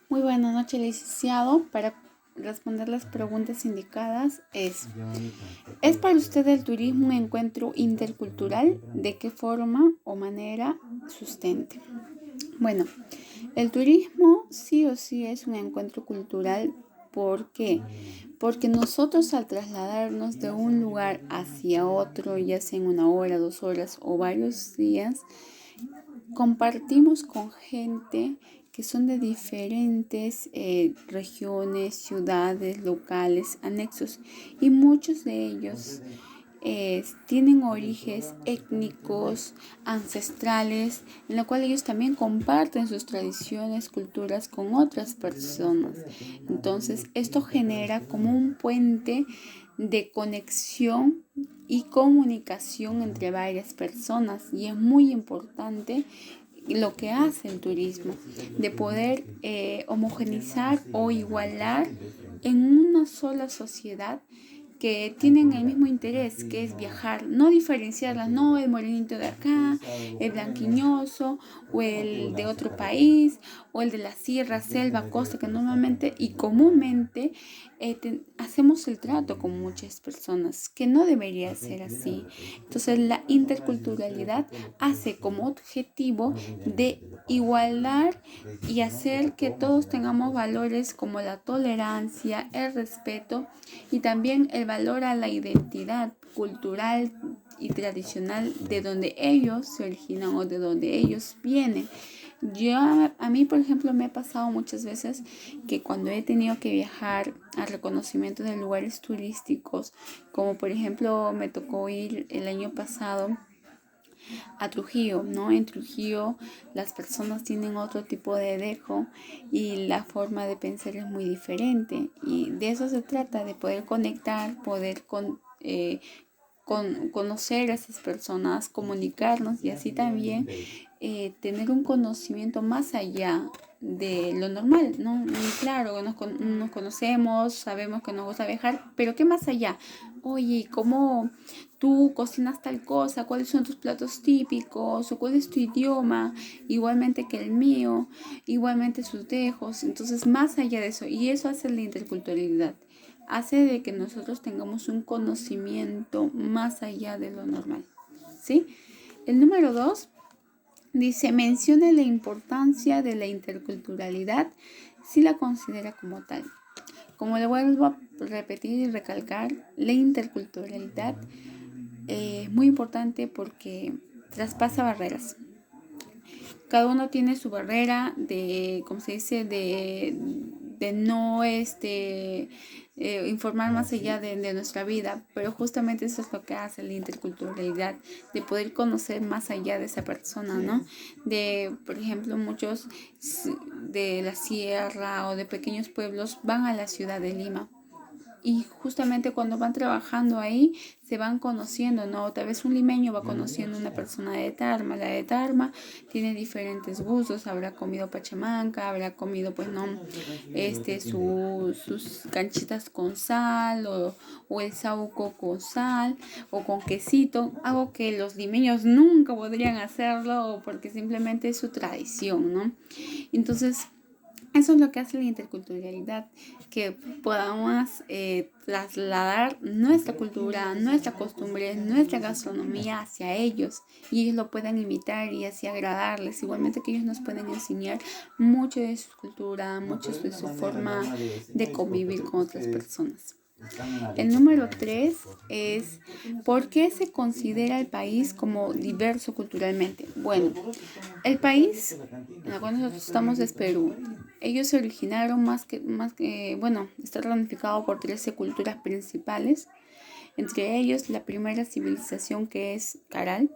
Muy buenas noches, licenciado. Para responder las preguntas indicadas ¿es para usted el turismo un encuentro intercultural? ¿De qué forma o manera sustente? Bueno, el turismo sí o sí es un encuentro cultural. ¿Por qué? Porque nosotros al trasladarnos de un lugar hacia otro, ya sea en 1 hora, 2 horas o varios días, compartimos con gente que son de diferentes regiones, ciudades, locales, anexos, y muchos de ellos tienen orígenes étnicos, ancestrales, en lo cual ellos también comparten sus tradiciones, culturas con otras personas. Entonces, esto genera como un puente de conexión y comunicación entre varias personas, y es muy importante lo que hace el turismo, de poder homogeneizar o igualar en una sola sociedad que tienen el mismo interés, que es viajar, no diferenciarlas, no el morenito de acá, el blanquiñoso, o el de otro país, o el de la sierra, selva, costa, que normalmente y comúnmente hacemos el trato con muchas personas, que no debería ser así. Entonces la interculturalidad hace como objetivo de igualar y hacer que todos tengamos valores como la tolerancia, el respeto y también el valor a la identidad cultural y tradicional de donde ellos se originan o de donde ellos vienen. A mí, por ejemplo, me ha pasado muchas veces que cuando he tenido que viajar al reconocimiento de lugares turísticos, como por ejemplo me tocó ir el año pasado a Trujillo, ¿no? En Trujillo las personas tienen otro tipo de dejo y la forma de pensar es muy diferente, y de eso se trata, de poder conectar, poder conocer a esas personas, comunicarnos y así también tener un conocimiento más allá de lo normal, ¿no? Y claro, nos conocemos, sabemos que nos gusta viajar, pero ¿qué más allá? Oye, ¿cómo tú cocinas tal cosa? ¿Cuáles son tus platos típicos? ¿O cuál es tu idioma? Igualmente que el mío, igualmente sus dejos. Entonces, más allá de eso, y eso hace la interculturalidad, hace de que nosotros tengamos un conocimiento más allá de lo normal, ¿sí? El número 2 dice, menciona la importancia de la interculturalidad si la considera como tal. Como le vuelvo a repetir y recalcar, la interculturalidad es muy importante porque traspasa barreras. Cada uno tiene su barrera de, ¿cómo se dice?, de no informar más allá de nuestra vida, pero justamente eso es lo que hace la interculturalidad, de poder conocer más allá de esa persona, ¿no? De, por ejemplo, muchos de la sierra o de pequeños pueblos van a la ciudad de Lima, y justamente cuando van trabajando ahí se van conociendo, ¿no? Tal vez un limeño va conociendo a una persona de Tarma. La de Tarma tiene diferentes gustos, habrá comido pachamanca, habrá comido, pues, no, sus canchitas con sal, o el saúco con sal o con quesito, algo que los limeños nunca podrían hacerlo porque simplemente es su tradición, ¿no? Entonces, eso es lo que hace la interculturalidad, que podamos trasladar nuestra cultura, nuestra costumbre, nuestra gastronomía hacia ellos, y ellos lo puedan imitar y así agradarles. Igualmente que ellos nos pueden enseñar mucho de su cultura, mucho de su forma de convivir con otras personas. El número 3 es, ¿por qué se considera el país como diverso culturalmente? Bueno, el país en el cual nosotros estamos es Perú. Ellos se originaron bueno, está ramificado por 13 culturas principales, entre ellos la primera civilización, que es Caral,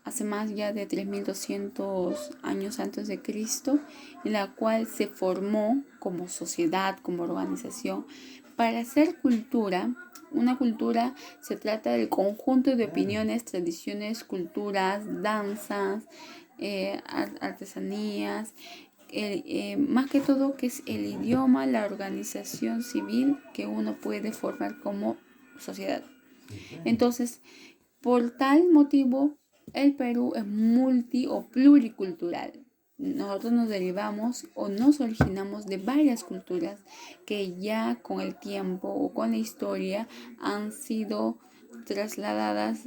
hace más ya de 3200 años antes de Cristo, en la cual se formó como sociedad, como organización. Para hacer cultura, una cultura se trata del conjunto de opiniones, tradiciones, culturas, danzas, artesanías, más que todo que es el idioma, la organización civil que uno puede formar como sociedad. Entonces, por tal motivo, el Perú es multi o pluricultural. nosotros nos derivamos o nos originamos de varias culturas que ya con el tiempo o con la historia han sido trasladadas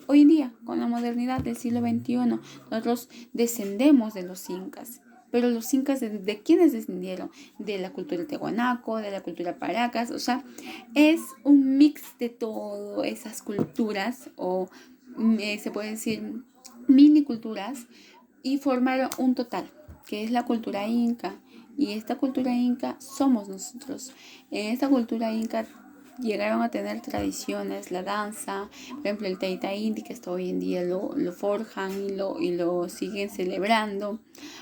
hoy en día con la modernidad del siglo XXI. Nosotros descendemos de los incas. Pero los incas, ¿de quiénes descendieron? De la cultura tehuanaco, de la cultura paracas. O sea, es un mix de todas esas culturas o se puede decir mini culturas y formaron un total, que es la cultura inca. Y esta cultura inca somos nosotros. En esta cultura inca llegaron a tener tradiciones, la danza, por ejemplo el Taita Inti, que hasta hoy en día lo forjan y lo siguen celebrando.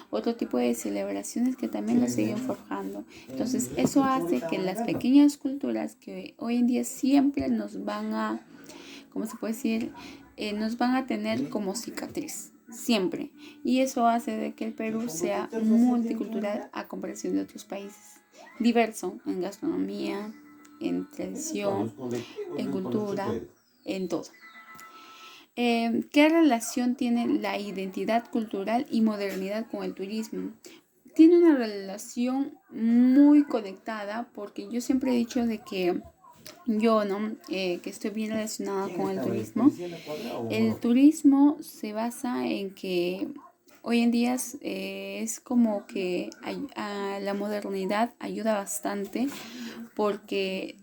Otro tipo de celebraciones que también lo siguen forjando. Entonces eso hace que las pequeñas culturas que hoy en día siempre nos van a, ¿cómo se puede decir? Nos van a tener como cicatriz, siempre. Y eso hace de que el Perú sea multicultural a comparación de otros países. Diverso en gastronomía, en tradición, en cultura, en todo. ¿Qué relación tiene la identidad cultural y modernidad con el turismo? Tiene una relación muy conectada, porque yo siempre he dicho de que yo, ¿no? Que estoy bien relacionada con el turismo. El turismo se basa en que hoy en día es como que a la modernidad ayuda bastante, porque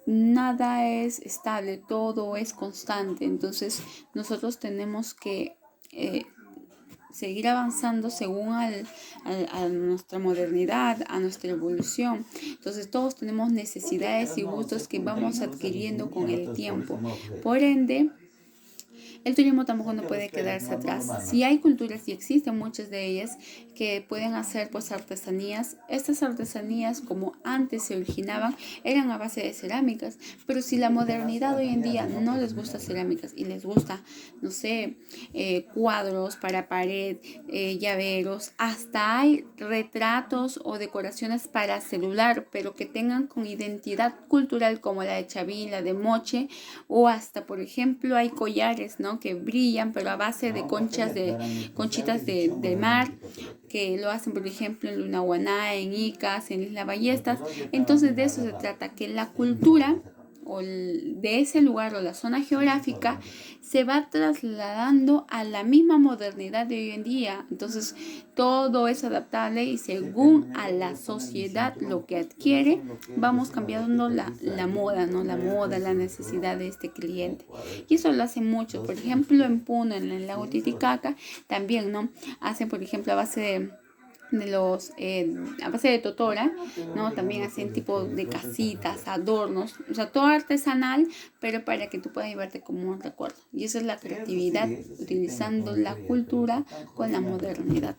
nada es estable, todo es constante. Entonces nosotros tenemos que seguir avanzando según a nuestra modernidad, a nuestra evolución. Entonces todos tenemos necesidades y gustos que vamos adquiriendo con el tiempo. Por ende, el turismo tampoco no puede quedarse atrás. Si hay culturas, y existen muchas de ellas, que pueden hacer pues artesanías. Estas artesanías, como antes se originaban, eran a base de cerámicas. Pero si la modernidad hoy en día no les gusta cerámicas y les gusta, no sé, cuadros para pared, llaveros, hasta hay retratos o decoraciones para celular, pero que tengan con identidad cultural, como la de Chavín, la de Moche, o hasta, por ejemplo, hay collares, ¿no?, que brillan, pero a base de conchitas de mar, que lo hacen, por ejemplo, en Lunahuaná, en Icas, en Isla Ballestas. Entonces de eso se trata, que la cultura o de ese lugar o la zona geográfica se va trasladando a la misma modernidad de hoy en día. Entonces todo es adaptable y según a la sociedad lo que adquiere, vamos cambiando la moda, ¿no? La moda, la necesidad de este cliente. Y eso lo hacen muchos. Por ejemplo, en Puno, en el lago Titicaca, también, ¿no? Hacen, por ejemplo, a base a base de totora, ¿no? También hacen tipo de casitas, adornos, o sea, todo artesanal, pero para que tú puedas llevarte como un recuerdo. Y esa es la creatividad, utilizando la cultura con la modernidad.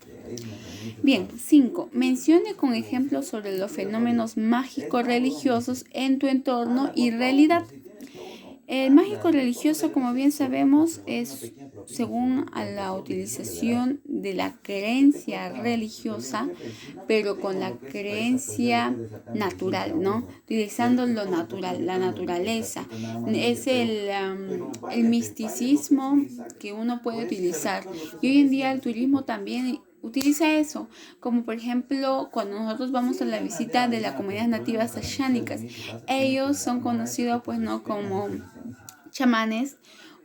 Bien, 5. Mencione con ejemplos sobre los fenómenos mágicos religiosos en tu entorno y realidad. El mágico religioso, como bien sabemos, es según a la utilización de la creencia religiosa, pero con la creencia natural, ¿no? Utilizando lo natural, la naturaleza. Es el misticismo que uno puede utilizar. Y hoy en día el turismo también utiliza eso, como por ejemplo cuando nosotros vamos a la visita de las comunidades nativas ashánicas. Ellos son conocidos pues no como chamanes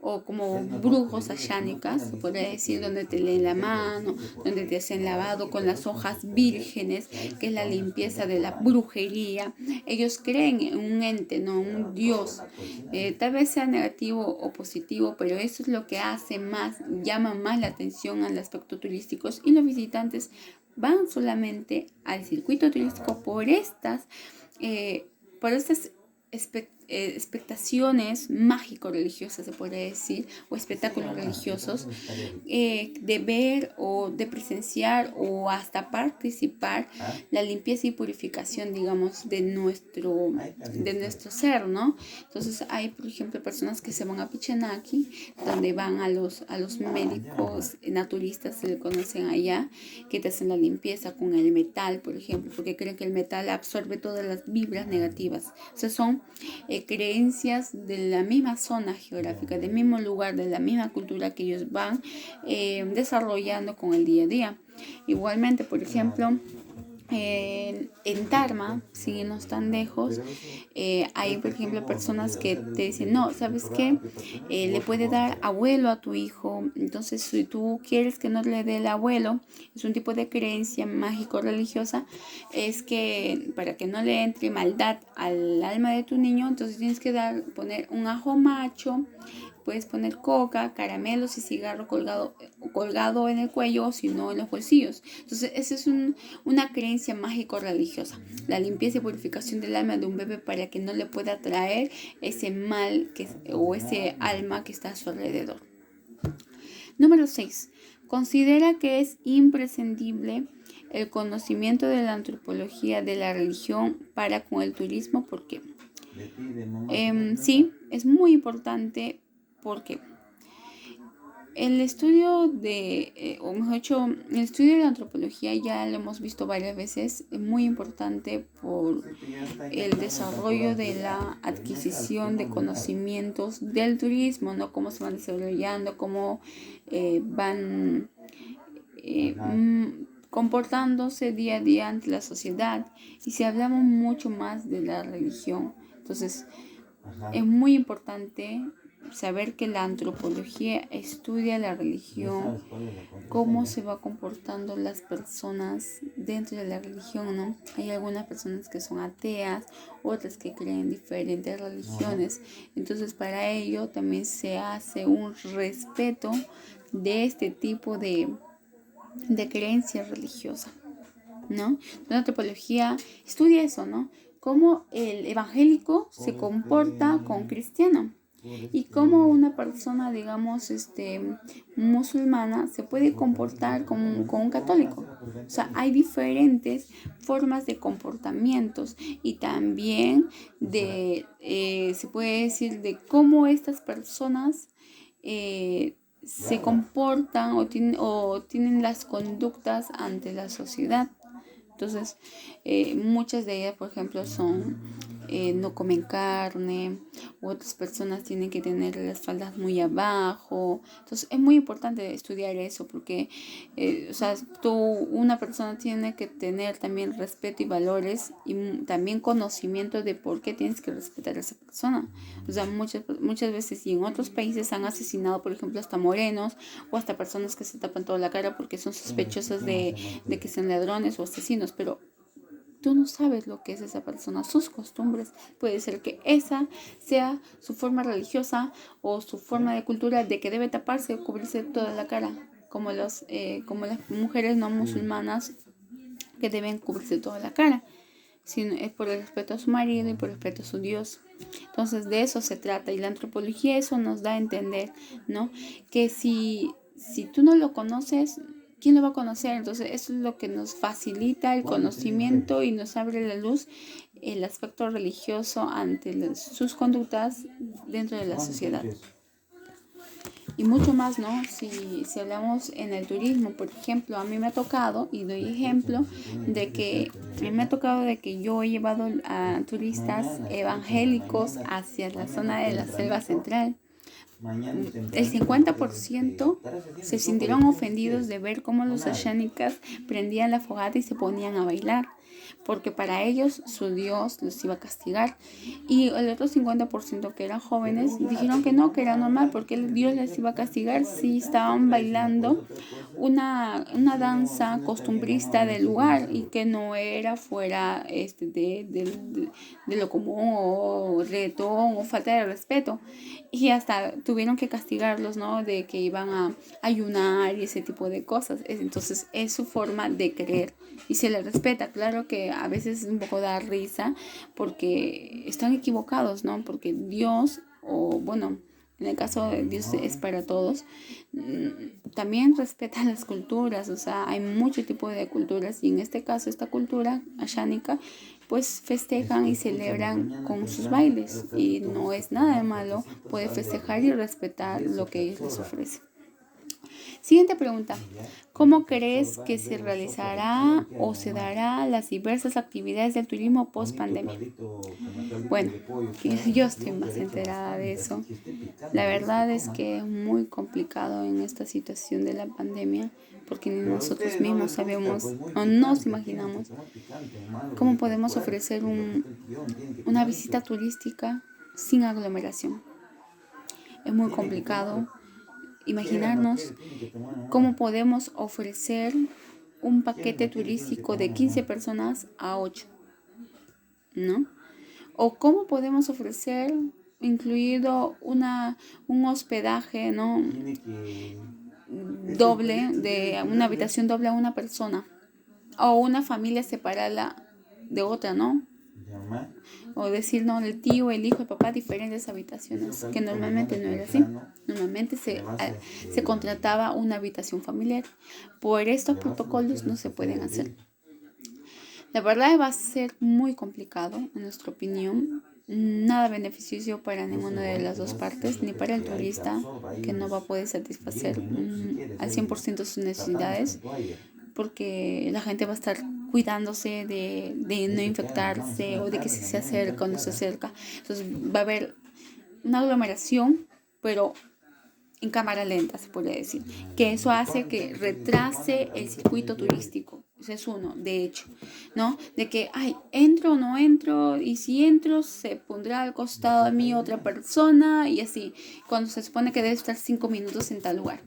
o como brujos ashánicas, se podría decir, donde te leen la mano, donde te hacen lavado con las hojas vírgenes, que es la limpieza de la brujería. Ellos creen en un ente, no un dios, tal vez sea negativo o positivo, pero eso es lo que hace más, llama más la atención al aspecto turístico, y los visitantes van solamente al circuito turístico por estas expectaciones mágico-religiosas, se podría decir, o espectáculos religiosos, de ver o de presenciar o hasta participar la limpieza y purificación, digamos, de nuestro ser, ¿no? Entonces hay, por ejemplo, personas que se van a Pichanaki, donde van a los médicos naturistas, se le conocen allá, que te hacen la limpieza con el metal, por ejemplo, porque creen que el metal absorbe todas las vibras negativas. O sea, son creencias de la misma zona geográfica, del mismo lugar, de la misma cultura que ellos van desarrollando con el día a día. Igualmente, por ejemplo, en Dharma, sin irnos tan lejos, hay, por ejemplo, personas que te dicen, no, ¿sabes qué? Le puede dar abuelo a tu hijo. Entonces, si tú quieres que no le dé el abuelo, es un tipo de creencia mágico-religiosa, es que para que no le entre maldad al alma de tu niño, entonces tienes que poner un ajo macho. Puedes poner coca, caramelos y cigarro colgado en el cuello o si no en los bolsillos. Entonces, esa es una creencia mágico-religiosa. La limpieza y purificación del alma de un bebé para que no le pueda traer ese mal o ese alma que está a su alrededor. Número 6. Considera que es imprescindible el conocimiento de la antropología de la religión para con el turismo. ¿Por qué? Sí, es muy importante porque el estudio el estudio de la antropología ya lo hemos visto varias veces, es muy importante por el desarrollo de la adquisición de conocimientos del turismo, ¿no? Cómo se van desarrollando, cómo van comportándose día a día ante la sociedad. Y si hablamos mucho más de la religión, entonces es muy importante saber que la antropología estudia la religión, cómo se va comportando las personas dentro de la religión, ¿no? Hay algunas personas que son ateas, otras que creen en diferentes religiones. Entonces, para ello también se hace un respeto de este tipo de creencia religiosa, ¿no? La antropología estudia eso, ¿no? Cómo el evangélico se comporta con cristiano y cómo una persona, digamos, musulmana se puede comportar con un católico. O sea, hay diferentes formas de comportamientos y también se puede decir de cómo estas personas se comportan o tienen las conductas ante la sociedad. Entonces, muchas de ellas, por ejemplo, no comen carne, otras personas tienen que tener las faldas muy abajo. Entonces, es muy importante estudiar eso porque, una persona tiene que tener también respeto y valores y también conocimiento de por qué tienes que respetar a esa persona. O sea, muchas veces y en otros países han asesinado, por ejemplo, hasta morenos o hasta personas que se tapan toda la cara porque son sospechosas de que sean ladrones o asesinos, pero tú no sabes lo que es esa persona, sus costumbres. Puede ser que esa sea su forma religiosa o su forma de cultura de que debe taparse o cubrirse toda la cara, como las mujeres no musulmanas que deben cubrirse toda la cara. Sino es por el respeto a su marido y por el respeto a su Dios. Entonces de eso se trata y la antropología eso nos da a entender, ¿no? Que si tú no lo conoces, ¿quién lo va a conocer? Entonces eso es lo que nos facilita el conocimiento y nos abre la luz el aspecto religioso ante sus conductas dentro de la sociedad. Y mucho más, ¿no? Si hablamos en el turismo, por ejemplo, a mí me ha tocado, y doy ejemplo, de que yo he llevado a turistas evangélicos hacia la zona de la selva central. El 50% se sintieron ofendidos de ver cómo los ashánicas prendían la fogata y se ponían a bailar, porque para ellos su Dios los iba a castigar. Y el otro 50% que eran jóvenes dijeron que no, que era normal, porque Dios les iba a castigar si estaban bailando una danza costumbrista del lugar y que no era fuera de lo común o reggaetón o falta de respeto. Y hasta tuvieron que castigarlos, ¿no? De que iban a ayunar y ese tipo de cosas. Entonces es su forma de creer y se les respeta. Claro que a veces un poco da risa porque están equivocados, ¿no? Porque Dios, en el caso de Dios es para todos, también respeta las culturas. O sea, hay mucho tipo de culturas y en este caso esta cultura ashánica pues festejan y celebran con sus bailes y no es nada de malo, puede festejar y respetar lo que ellos les ofrecen. Siguiente pregunta. ¿Cómo crees que se realizará o se dará las diversas actividades del turismo post pandemia? Bueno, yo estoy más enterada de eso. La verdad es que es muy complicado en esta situación de la pandemia porque ni nosotros mismos sabemos o nos imaginamos cómo podemos ofrecer una visita turística sin aglomeración. Es muy complicado imaginarnos cómo podemos ofrecer un paquete turístico de 15 personas a 8, ¿no? O cómo podemos ofrecer incluido un hospedaje, ¿no? Doble, de una habitación doble a una persona, o una familia separada de otra, ¿no? O decir, no, el tío, el hijo, el papá, diferentes habitaciones, que normalmente no era así. Normalmente se contrataba una habitación familiar. Por estos protocolos no se pueden hacer. La verdad va a ser muy complicado, en nuestra opinión. Nada beneficioso para ninguna de las dos partes, ni para el turista, que no va a poder satisfacer al 100% sus necesidades, porque la gente va a estar cuidándose de no infectarse o de que si se acerca o no se acerca. Entonces va a haber una aglomeración, pero en cámara lenta, se podría decir, que eso hace que retrase el circuito turístico. Ese es uno, de hecho, ¿no? De que, ay, entro o no entro, y si entro, se pondrá al costado de mí otra persona, y así, cuando se supone que debe estar 5 minutos en tal lugar,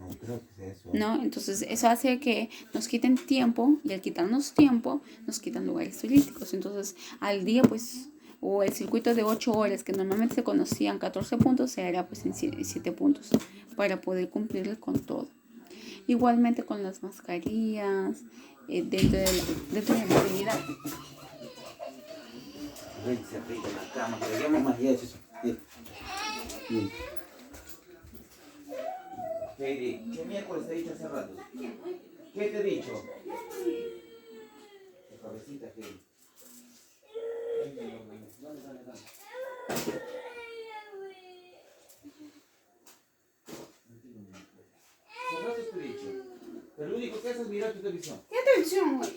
¿no? Entonces, eso hace que nos quiten tiempo, y al quitarnos tiempo, nos quitan lugares turísticos. Entonces, al día, pues, o el circuito de 8 horas, que normalmente se conocían 14 puntos, se hará pues en 7 puntos para poder cumplir con todo. Igualmente con las mascarillas, dentro de la movilidad. Se aprieta la cama, pero ya más eso. Heidi, ¿qué miércoles te he dicho hace rato? ¿Qué te he dicho? Tu cabecita, Heidi. Dale. ¿Qué te he dicho? Pero lo único que haces es mirar tu televisión. ¿Qué televisión, güey?